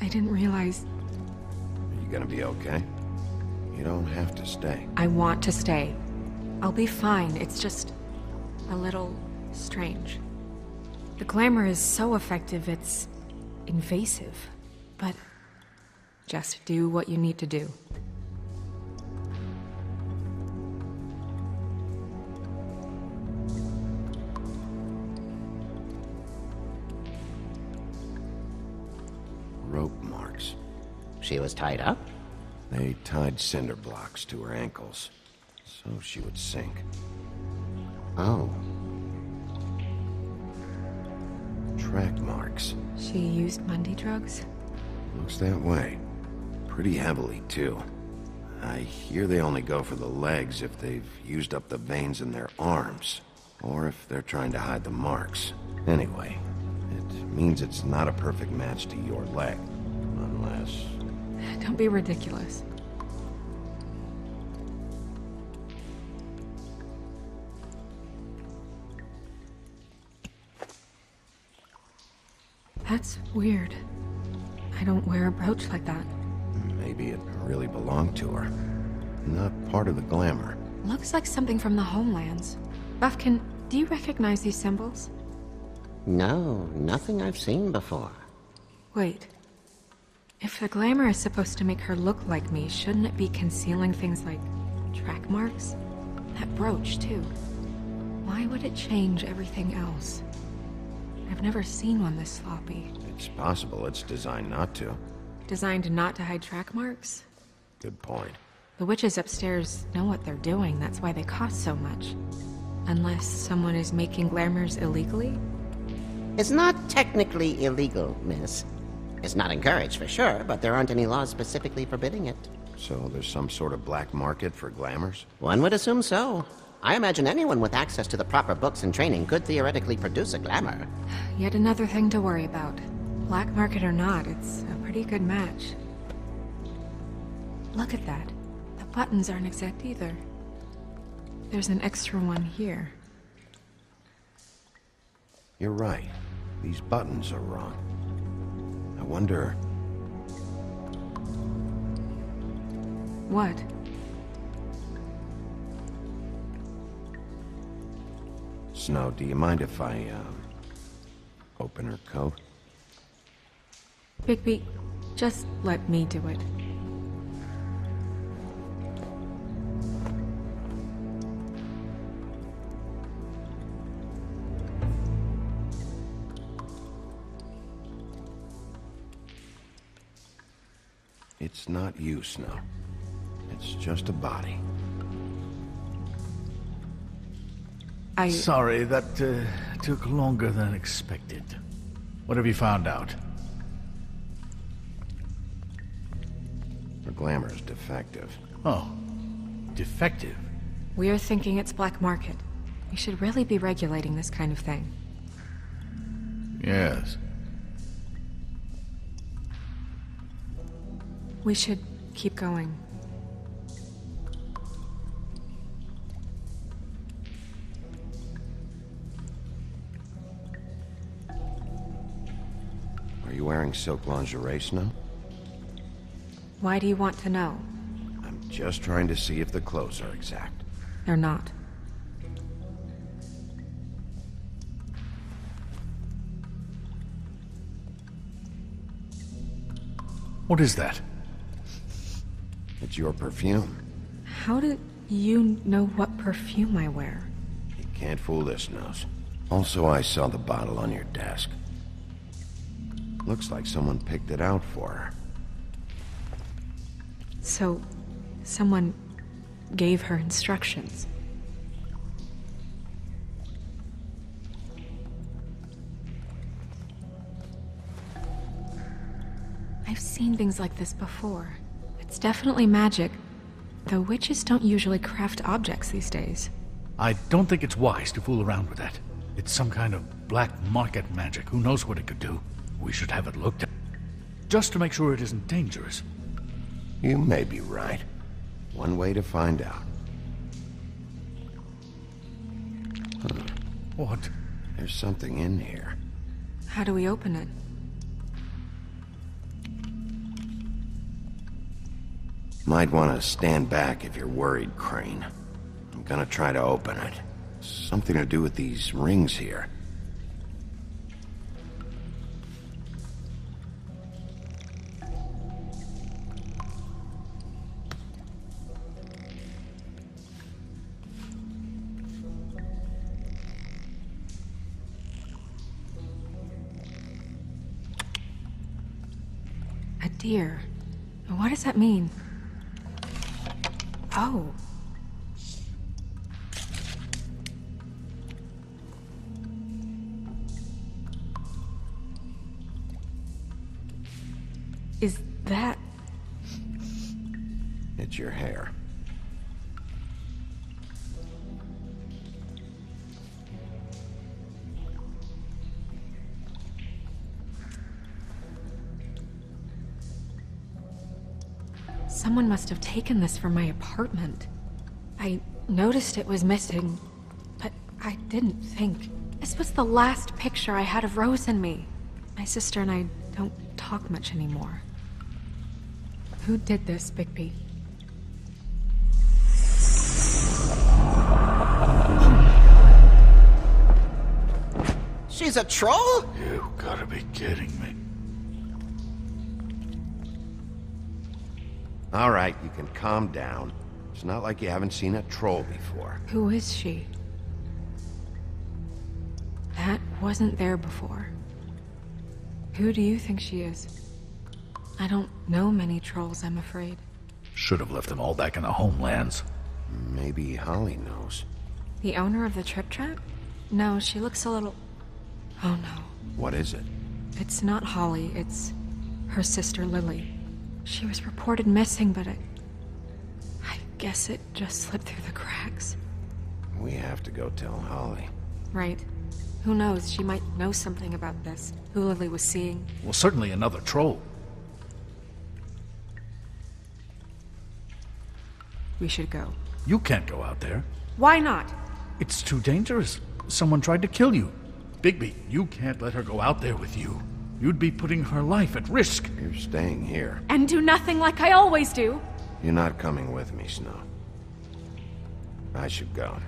I didn't realize... Are you gonna be okay? You don't have to stay. I want to stay. I'll be fine. It's just a little strange. The glamour is so effective, it's invasive. But just do what you need to do. Rope marks. She was tied up? They tied cinder blocks to her ankles, so she would sink. Oh. Track marks. She used Mundy drugs? Looks that way. Pretty heavily, too. I hear they only go for the legs if they've used up the veins in their arms, or if they're trying to hide the marks. Anyway, it means it's not a perfect match to your leg, unless... Don't be ridiculous. That's weird. I don't wear a brooch like that. Maybe it really belonged to her. Not part of the glamour. Looks like something from the homelands. Buffkin, do you recognize these symbols? No, nothing I've seen before. Wait. If the glamour is supposed to make her look like me, shouldn't it be concealing things like track marks? That brooch, too. Why would it change everything else? I've never seen one this sloppy. It's possible it's designed not to. Designed not to hide track marks? Good point. The witches upstairs know what they're doing, that's why they cost so much. Unless someone is making glamours illegally? It's not technically illegal, miss. It's not encouraged for sure, but there aren't any laws specifically forbidding it. So there's some sort of black market for glamours? One would assume so. I imagine anyone with access to the proper books and training could theoretically produce a glamour. Yet another thing to worry about. Black market or not, it's a pretty good match. Look at that. The buttons aren't exact either. There's an extra one here. You're right. These buttons are wrong. I wonder... What? Snow, do you mind if I, open her coat? Bigby, just let me do it. It's not you, Snow. It's just a body. Sorry, that took longer than expected. What have you found out? Her glamour's defective. Oh, defective? We're thinking it's black market. We should really be regulating this kind of thing. Yes. We should keep going. Are you wearing silk lingerie, Snow? Why do you want to know? I'm just trying to see if the clothes are exact. They're not. What is that? It's your perfume. How do you know what perfume I wear? You can't fool this nose. Also, I saw the bottle on your desk. Looks like someone picked it out for her. So, someone gave her instructions. I've seen things like this before. It's definitely magic, though witches don't usually craft objects these days. I don't think it's wise to fool around with that. It's some kind of black market magic. Who knows what it could do? We should have it looked at. Just to make sure it isn't dangerous. You may be right. One way to find out. Huh. What? There's something in here. How do we open it? Might want to stand back if you're worried, Crane. I'm gonna try to open it. Something to do with these rings here. A deer. What does that mean? Oh. Is that... It's your hair. Someone must have taken this from my apartment. I noticed it was missing, but I didn't think. This was the last picture I had of Rose and me. My sister and I don't talk much anymore. Who did this, Bigby? She's a troll? You gotta be kidding me. All right, you can calm down. It's not like you haven't seen a troll before. Who is she? That wasn't there before. Who do you think she is? I don't know many trolls, I'm afraid. Should have left them all back in the homelands. Maybe Holly knows. The owner of the Trip Trap? No, she looks a little... Oh no. What is it? It's not Holly, it's her sister Lily. She was reported missing, but I guess it just slipped through the cracks. We have to go tell Holly. Right. Who knows, she might know something about this. Who Lily was seeing. Well, certainly another troll. We should go. You can't go out there. Why not? It's too dangerous. Someone tried to kill you. Bigby, you can't let her go out there with you. You'd be putting her life at risk. You're staying here. And do nothing like I always do. You're not coming with me, Snow. I should go.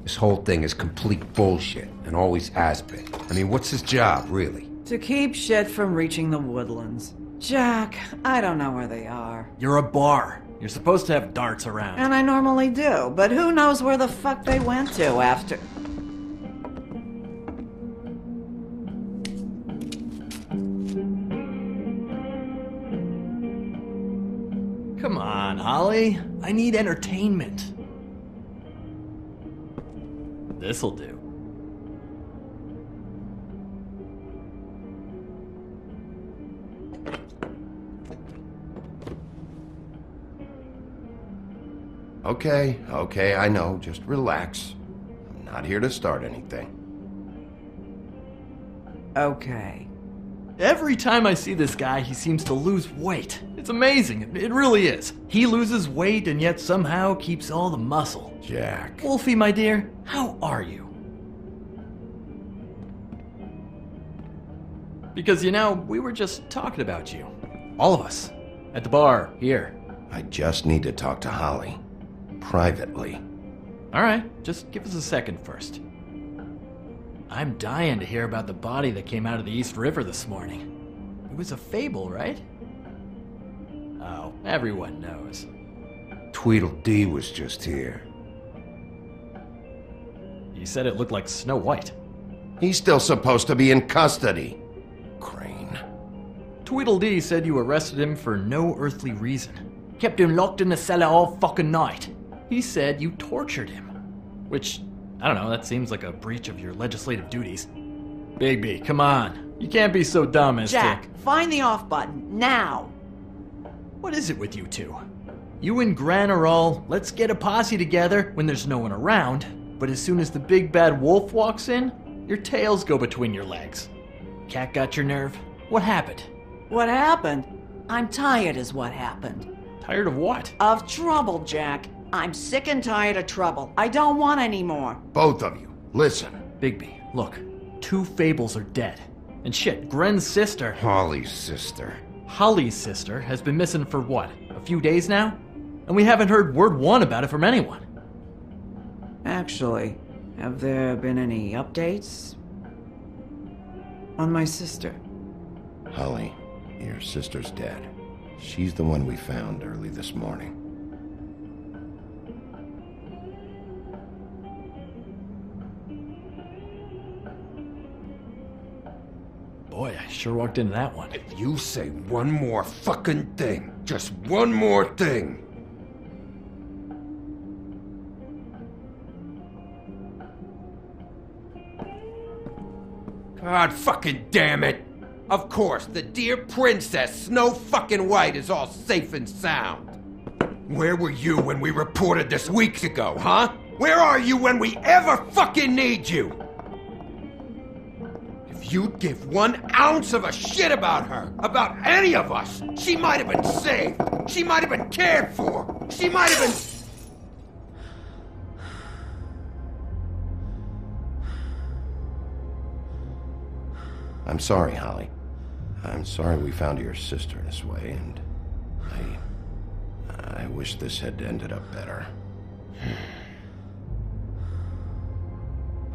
This whole thing is complete bullshit, and always has been. I mean, what's his job, really? To keep shit from reaching the woodlands. Jack, I don't know where they are. You're a bar. You're supposed to have darts around. And I normally do, but who knows where the fuck they went to after... Come on, Holly. I need entertainment. This'll do. Okay, I know. Just relax. I'm not here to start anything. Okay. Every time I see this guy, he seems to lose weight. It's amazing. It really is. He loses weight and yet somehow keeps all the muscle. Jack. Wolfie, my dear, how are you? Because, you know, we were just talking about you. All of us. At the bar, here. I just need to talk to Holly. Privately. Alright, just give us a second first. I'm dying to hear about the body that came out of the East River this morning. It was a fable, right? Oh, everyone knows. Tweedledee was just here. You said it looked like Snow White. He's still supposed to be in custody. Crane. Tweedledee said you arrested him for no earthly reason. Kept him locked in the cellar all fucking night. He said you tortured him. Which, I don't know, that seems like a breach of your legislative duties. Bigby, come on. You can't be so dumb as Jack, find the off button, now! What is it with you two? You and Gran are all, let's get a posse together when there's no one around, but as soon as the big bad wolf walks in, Your tails go between your legs. Cat got your nerve? What happened? What happened? I'm tired is what happened. Tired of what? Of trouble, Jack. I'm sick and tired of trouble. I don't want any more. Both of you, listen. Bigby, look. 2 fables are dead. And shit, Gren's sister, Holly's sister. Holly's sister, has been missing for what, a few days now? And we haven't heard word one about it from anyone. Actually, have there been any updates on my sister? Holly, your sister's dead. She's the one we found early this morning. Boy, I sure walked into that one. If you say one more fucking thing, just one more thing. God fucking damn it! Of course, the dear Princess Snow fucking White is all safe and sound. Where were you when we reported this weeks ago, huh? Where are you when we ever fucking need you? If you'd give 1 ounce of a shit about her, about any of us, she might have been saved. She might have been cared for. She might have been... I'm sorry, Holly. I'm sorry we found your sister this way, and I wish this had ended up better.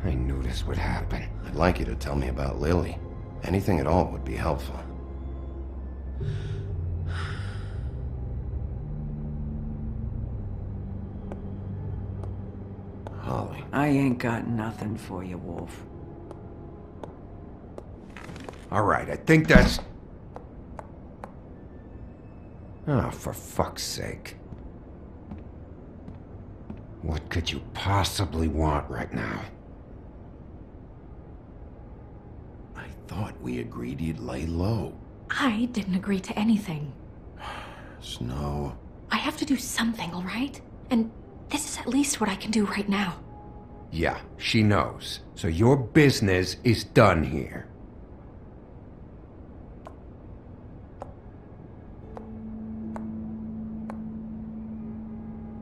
I knew this would happen. I'd like you to tell me about Lily. Anything at all would be helpful. Holly. I ain't got nothing for you, Wolf. All right, I think that's... Oh, for fuck's sake. What could you possibly want right now? I thought we agreed you'd lay low. I didn't agree to anything. Snow. I have to do something, all right? And this is at least what I can do right now. Yeah, she knows. So your business is done here.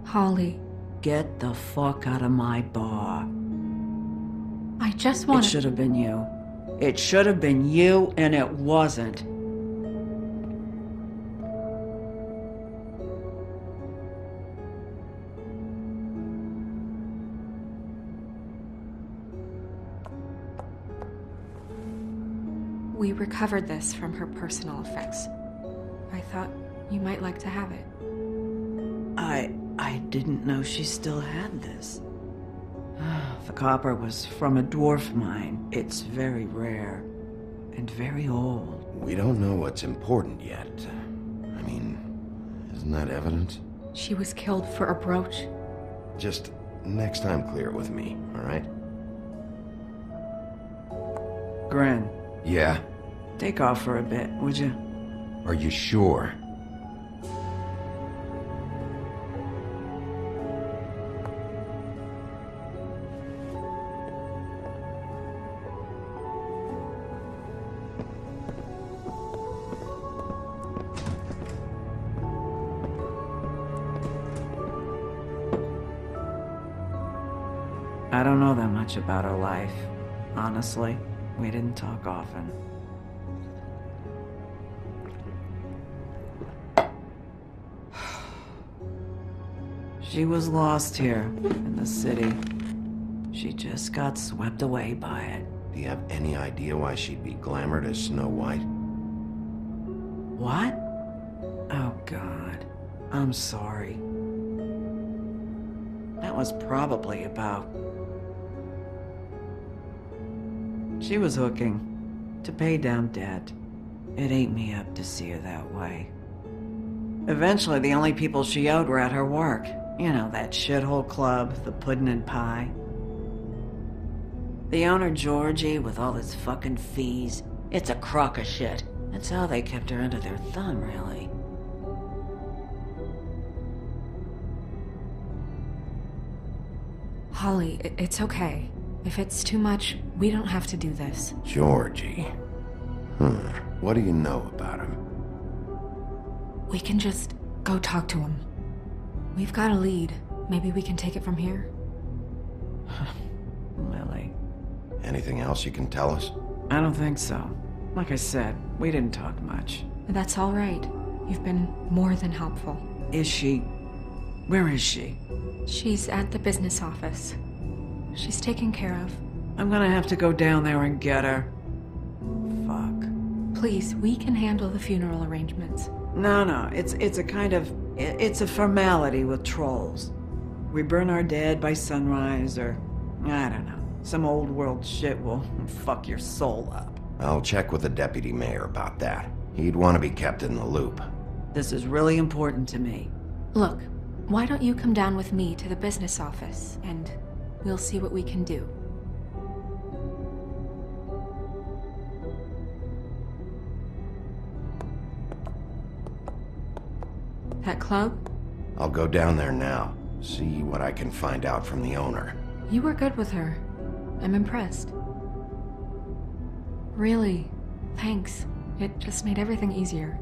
Holly, Get the fuck out of my bar. I just It want should have been you. It should have been you, and it wasn't. We recovered this from her personal effects. I thought you might like to have it. I didn't know she still had this. The copper was from a dwarf mine. It's very rare and very old. We don't know what's important yet. I mean, isn't that evidence? She was killed for a brooch. Just next time clear it with me, all right? Gren, Yeah? take off for a bit, would you? Are you sure? I don't know that much about her life. Honestly, we didn't talk often. She was lost here in the city. She just got swept away by it. Do you have any idea why she'd be glamored as Snow White? What? Oh, God. I'm sorry. That was probably about... She was hooking to pay down debt. It ate me up to see her that way. Eventually, the only people she owed were at her work. You know, that shithole club, the Puddin' and Pie. The owner, Georgie, with all his fucking fees. It's a crock of shit. That's how they kept her under their thumb, really. Holly, it's okay. If it's too much, we don't have to do this. Georgie. What do you know about him? We can just go talk to him. We've got a lead. Maybe we can take it from here? Lily. Anything else you can tell us? I don't think so. Like I said, we didn't talk much. That's all right. You've been more than helpful. Is she? Where is she? She's at the business office. She's taken care of. I'm gonna have to go down there and get her. Fuck. Please, we can handle the funeral arrangements. No, it's a kind of... It's a formality with trolls. We burn our dead by sunrise, or... I don't know. Some old world shit will fuck your soul up. I'll check with the deputy mayor about that. He'd want to be kept in the loop. This is really important to me. Look, why don't you come down with me to the business office, and we'll see what we can do. That club? I'll go down there now, see what I can find out from the owner. You were good with her. I'm impressed. Really, thanks. It just made everything easier.